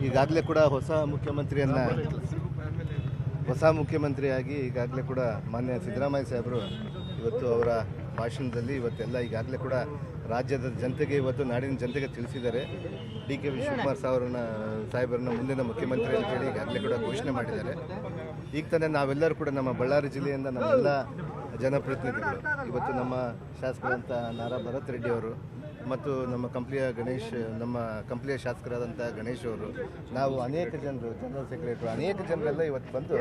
ಈಗಾಗಲೇ ಕೂಡ ಹೊಸ ಮುಖ್ಯಮಂತ್ರಿಯಾಗಿ ಈಗಾಗಲೇ ಕೂಡ ಮಾನ್ಯ ಸಿದ್ದರಾಮಯ್ಯ ಸಾಹೇಬರು ಇವತ್ತು ಅವರ ಭಾಷಣದಲ್ಲಿ ಇವತ್ತೆಲ್ಲ ಈಗಾಗಲೇ ಕೂಡ ರಾಜ್ಯದ ಜನತೆಗೆ ಇವತ್ತು ನಾಡಿನ ಜನತೆಗೆ ತಿಳಿಸಿದ್ದಾರೆ. DK ಶಿವಕುಮಾರ್ ಸಾಹೇಬರನ್ನ ಮುಂದಿನ ಮುಖ್ಯಮಂತ್ರಿ ಅಂತೇಳಿ ಈಗಾಗಲೇ ಕೂಡ ಘೋಷಣೆ ಮಾಡಿದ್ದಾರೆ. ಈಗ ತಾನೇ ನಾವೆಲ್ಲರೂ ಕೂಡ ನಮ್ಮ ಬಳ್ಳಾರಿ ಜಿಲ್ಲೆಯಿಂದ ನಮ್ಮೆಲ್ಲ ಜನಪ್ರತಿನಿಧಿಗಳು ಇವತ್ತು ನಮ್ಮ ಶಾಸಕರಂತ ನಾರಾ ಭರತ್ ರೆಡ್ಡಿ ಅವರು ಮತ್ತು ನಮ್ಮ ಕಂಪ್ಲಿಯ ಶಾಸಕರಾದಂಥ ಗಣೇಶ್ ಅವರು, ನಾವು ಅನೇಕ ಜನರು, ಜನರಲ್ ಸೆಕ್ರೆಟರಿ ಅನೇಕ ಜನರೆಲ್ಲ ಇವತ್ತು ಬಂದು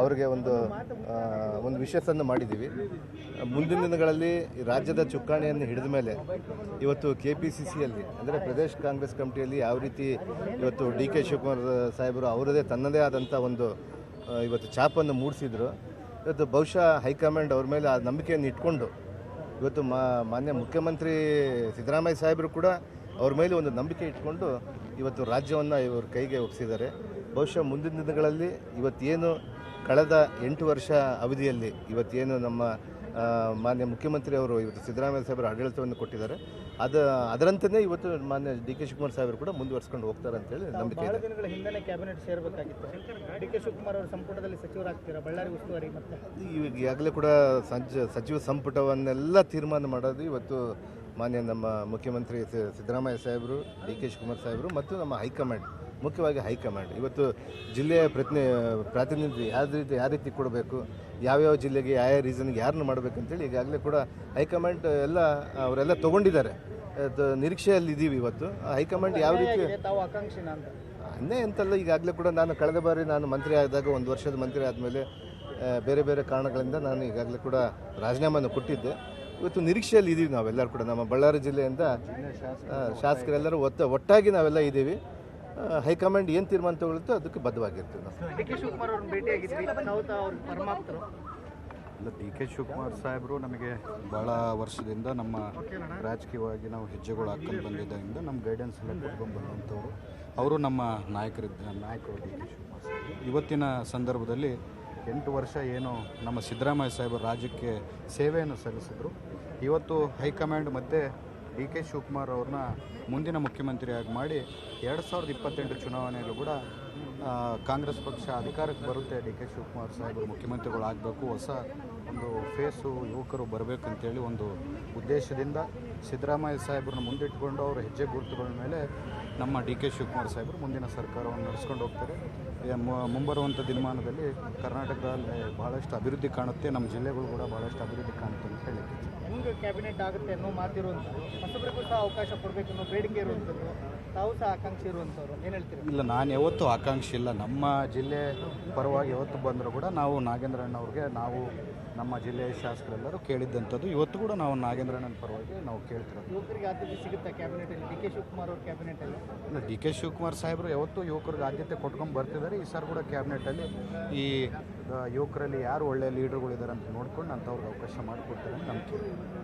ಅವರಿಗೆ ಒಂದು ವಿಷಯವನ್ನು ಮಾಡಿದ್ದೀವಿ. ಮುಂದಿನ ದಿನಗಳಲ್ಲಿ ರಾಜ್ಯದ ಚುಕ್ಕಾಣಿಯನ್ನು ಹಿಡಿದ ಮೇಲೆ ಇವತ್ತು KPCCಯಲ್ಲಿ ಅಂದರೆ ಪ್ರದೇಶ ಕಾಂಗ್ರೆಸ್ ಕಮಿಟಿಯಲ್ಲಿ ಯಾವ ರೀತಿ ಇವತ್ತು DK ಶಿವಕುಮಾರ್ ಸಾಹೇಬರು ಅವರದೇ ತನ್ನದೇ ಆದಂಥ ಒಂದು ಇವತ್ತು ಛಾಪನ್ನು ಮೂಡಿಸಿದ್ರು. ಇವತ್ತು ಬಹುಶಃ ಹೈಕಮಾಂಡ್ ಅವ್ರ ಮೇಲೆ ಆ ನಂಬಿಕೆಯನ್ನು ಇಟ್ಕೊಂಡು ಇವತ್ತು ಮಾನ್ಯ ಮುಖ್ಯಮಂತ್ರಿ ಸಿದ್ದರಾಮಯ್ಯ ಸಾಹೇಬರು ಕೂಡ ಅವ್ರ ಮೇಲೆ ಒಂದು ನಂಬಿಕೆ ಇಟ್ಕೊಂಡು ಇವತ್ತು ರಾಜ್ಯವನ್ನು ಇವ್ರ ಕೈಗೆ ಒಪ್ಪಿಸಿದ್ದಾರೆ. ಬಹುಶಃ ಮುಂದಿನ ದಿನಗಳಲ್ಲಿ ಇವತ್ತೇನು ಕಳೆದ 8 ವರ್ಷ ಅವಧಿಯಲ್ಲಿ ಇವತ್ತೇನು ನಮ್ಮ ಮಾನ್ಯ ಮುಖ್ಯಮಂತ್ರಿ ಅವರು ಇವತ್ತು ಸಿದ್ದರಾಮಯ್ಯ ಸಾಹೇಬರು ಆಡಳಿತವನ್ನು ಕೊಟ್ಟಿದ್ದಾರೆ, ಅದರಂತೆಯೇ ಇವತ್ತು ಮಾನ್ಯ DK ಶಿವಕುಮಾರ್ ಸಾಹೇಬರು ಕೂಡ ಮುಂದುವರ್ಸ್ಕೊಂಡು ಹೋಗ್ತಾರೆ ಅಂತೇಳಿ ನಂಬಿಕೆ ಇದೆ. ದಿನಗಳ ಹಿಂದೆ ಕ್ಯಾಬಿನೆಟ್ ಸೇರಬೇಕಾಗಿತ್ತು. DK ಶಿವಕುಮಾರ್ ಅವರು ಸಂಪುಟದಲ್ಲಿ ಸಚಿವರಾಗ್ತೀರಾ, ಬಳ್ಳಾರಿ ಉಸ್ತುವಾರಿ ಮತ್ತೆ ಈಗಾಗಲೇ ಕೂಡ ಸಚಿವ ಸಂಪುಟವನ್ನೆಲ್ಲ ತೀರ್ಮಾನ ಮಾಡೋದು ಇವತ್ತು ಮಾನ್ಯ ನಮ್ಮ ಮುಖ್ಯಮಂತ್ರಿ ಸಿದ್ದರಾಮಯ್ಯ ಸಾಹೇಬರು, DK ಶಿವಕುಮಾರ್ ಸಾಹೇಬರು ಮತ್ತು ನಮ್ಮ ಹೈಕಮಾಂಡ್, ಮುಖ್ಯವಾಗಿ ಹೈಕಮಾಂಡ್ ಇವತ್ತು ಜಿಲ್ಲೆಯ ಪ್ರಾತಿನಿಧ್ಯ ಯಾವ ರೀತಿ ಕೊಡಬೇಕು, ಯಾವ್ಯಾವ ಜಿಲ್ಲೆಗೆ ಯಾವ ರೀಸನ್ಗೆ ಯಾರನ್ನು ಮಾಡಬೇಕಂತೇಳಿ ಈಗಾಗಲೇ ಕೂಡ ಹೈಕಮಾಂಡ್ ಅವರೆಲ್ಲ ತೊಗೊಂಡಿದ್ದಾರೆ. ನಿರೀಕ್ಷೆಯಲ್ಲಿ ಇದ್ದೀವಿ. ಇವತ್ತು ಹೈಕಮಾಂಡ್ ಯಾವ ರೀತಿ ತಾವು ಆಕಾಂಕ್ಷಿನ ಅಂತ ಅನ್ನೇ ಅಂತಲ್ಲ, ಈಗಾಗಲೇ ಕೂಡ ಕಳೆದ ಬಾರಿ ನಾನು ಮಂತ್ರಿ ಆದಾಗ 1 ವರ್ಷದ ಮಂತ್ರಿ ಆದಮೇಲೆ ಬೇರೆ ಬೇರೆ ಕಾರಣಗಳಿಂದ ನಾನು ಈಗಾಗಲೇ ಕೂಡ ರಾಜೀನಾಮೆಯನ್ನು ಕೊಟ್ಟಿದ್ದೆ. ಇವತ್ತು ನಿರೀಕ್ಷೆಯಲ್ಲಿ ಇದ್ದೀವಿ ನಾವೆಲ್ಲರೂ ಕೂಡ, ನಮ್ಮ ಬಳ್ಳಾರಿ ಜಿಲ್ಲೆಯಿಂದ ಶಾಸಕರೆಲ್ಲರೂ ಒಟ್ಟಾಗಿ ನಾವೆಲ್ಲ ಇದ್ದೀವಿ. ಹೈಕಮಾಂಡ್ ಏನು ತೀರ್ಮಾನ ತಗೊಳ್ಳುತ್ತೋ ಅದಕ್ಕೆ ಬದ್ಧವಾಗಿರ್ತೀವಿ ನಾವು. DK ಶಿವಕುಮಾರ್ ಅವ್ರನ್ನ ಭೇಟಿಯಾಗಿದ್ವಿ, ಅವ್ರ ಪರಮಾಪ್ತರು. ಇಲ್ಲ, DK ಶಿವಕುಮಾರ್ ಸಾಹೇಬರು ನಮಗೆ ಭಾಳ ವರ್ಷದಿಂದ ನಮ್ಮ ರಾಜಕೀಯವಾಗಿ ನಾವು ಹೆಜ್ಜೆಗಳು ಹಾಕೊಂಡು ಬಂದಿದ್ದರಿಂದ ನಮ್ಮ ಗೈಡೆನ್ಸ್ ಎಲ್ಲ ಕೊಟ್ಕೊಂಡು ಬಂದಂಥವ್ರು ಅವರು ನಮ್ಮ ನಾಯಕರು DK ಶಿವಕುಮಾರ್ ಸಾಹೇಬರು. ಇವತ್ತಿನ ಸಂದರ್ಭದಲ್ಲಿ 8 ವರ್ಷ ಏನು ನಮ್ಮ ಸಿದ್ದರಾಮಯ್ಯ ಸಾಹೇಬರು ರಾಜ್ಯಕ್ಕೆ ಸೇವೆಯನ್ನು ಸಲ್ಲಿಸಿದ್ರು, ಇವತ್ತು ಹೈಕಮಾಂಡ್ ಮತ್ತು DK ಶಿವಕುಮಾರ್ ಅವ್ರನ್ನ ಮುಂದಿನ ಮುಖ್ಯಮಂತ್ರಿಯಾಗಿ ಮಾಡಿ 2028 ಚುನಾವಣೆಯಲ್ಲೂ ಕೂಡ ಕಾಂಗ್ರೆಸ್ ಪಕ್ಷ ಅಧಿಕಾರಕ್ಕೆ ಬರುತ್ತೆ, DK ಶಿವಕುಮಾರ್ ಸಾಹೇಬರು ಮುಖ್ಯಮಂತ್ರಿಗಳಾಗಬೇಕು, ಹೊಸ ಒಂದು ಫೇಸು ಯುವಕರು ಬರಬೇಕು ಅಂತೇಳಿ ಒಂದು ಉದ್ದೇಶದಿಂದ ಸಿದ್ದರಾಮಯ್ಯ ಸಾಹೇಬ್ರನ್ನ ಮುಂದಿಟ್ಕೊಂಡು ಅವರ ಹೆಜ್ಜೆ ಗುರುತುಗಳ ಮೇಲೆ ನಮ್ಮ DK ಶಿವಕುಮಾರ್ ಸಾಹೇಬರು ಮುಂದಿನ ಸರ್ಕಾರವನ್ನು ನಡೆಸ್ಕೊಂಡು ಹೋಗ್ತಾರೆ. ಮುಂಬರುವಂಥ ದಿನಮಾನದಲ್ಲಿ ಕರ್ನಾಟಕದಲ್ಲಿ ಭಾಳಷ್ಟು ಅಭಿವೃದ್ಧಿ ಕಾಣುತ್ತೆ, ನಮ್ಮ ಜಿಲ್ಲೆಗಳು ಕೂಡ ಭಾಳಷ್ಟು ಅಭಿವೃದ್ಧಿ ಕಾಣುತ್ತೆ ಅಂತ ಹೇಳಿ ಮುಂದೆ ಕ್ಯಾಬಿನೆಟ್ ಆಗುತ್ತೆ ಅನ್ನೋ ಮಾತಿರುವಂಥದ್ದು, ಹೊಸಬರಿಗೂ ಸಹ ಅವಕಾಶ ಕೊಡಬೇಕು ಅನ್ನೋ ಬೇಡಿಕೆ ಇರುವಂಥದ್ದು, ತಾವು ಸಹ ಆಕಾಂಕ್ಷಿ ಇರುವಂಥವ್ರು, ಏನು ಹೇಳ್ತೀರಿ? ಇಲ್ಲ, ನಾನು ಯಾವತ್ತೂ ಆಕಾಂಕ್ಷಿ ಇಲ್ಲ. ನಮ್ಮ ಜಿಲ್ಲೆ ಪರವಾಗಿ ಯಾವತ್ತು ಬಂದರೂ ಕೂಡ ನಾವು ನಾಗೇಂದ್ರಣ್ಣವ್ರಿಗೆ, ನಾವು ನಮ್ಮ ಜಿಲ್ಲೆಯ ಶಾಸಕರೆಲ್ಲರೂ ಕೇಳಿದ್ದಂಥದ್ದು, ಇವತ್ತು ಕೂಡ ನಾವು ನಾಗೇಂದ್ರಣ್ಣನ ಪರವಾಗಿ ನಾವು ಕೇಳ್ತಿರೋದು. ಯುವಕರಿಗೆ ಆದ್ಯತೆ ಸಿಗುತ್ತೆ ಕ್ಯಾಬಿನೆಟಲ್ಲಿ, DK ಶಿವಕುಮಾರ್ ಅವ್ರ ಕ್ಯಾಬಿನೆಟಲ್ಲಿ? ಇಲ್ಲ, DK ಶಿವಕುಮಾರ್ ಸಾಹೇಬರು ಯಾವತ್ತೂ ಯುವಕರಿಗೆ ಆದ್ಯತೆ ಕೊಟ್ಕೊಂಡು ಬರ್ತಿದ್ದಾರೆ. ಈ ಸಾರಿ ಕೂಡ ಕ್ಯಾಬಿನೆಟಲ್ಲಿ ಈ ಯುವಕರಲ್ಲಿ ಯಾರು ಒಳ್ಳೆಯ ಲೀಡರ್ಗಳಿದ್ದಾರೆ ಅಂತ ನೋಡ್ಕೊಂಡು ಅಂಥವ್ರಿಗೆ ಅವಕಾಶ ಮಾಡಿಕೊಡ್ತಾರೆ ಅಂತ ನಂಬಿಕೆ.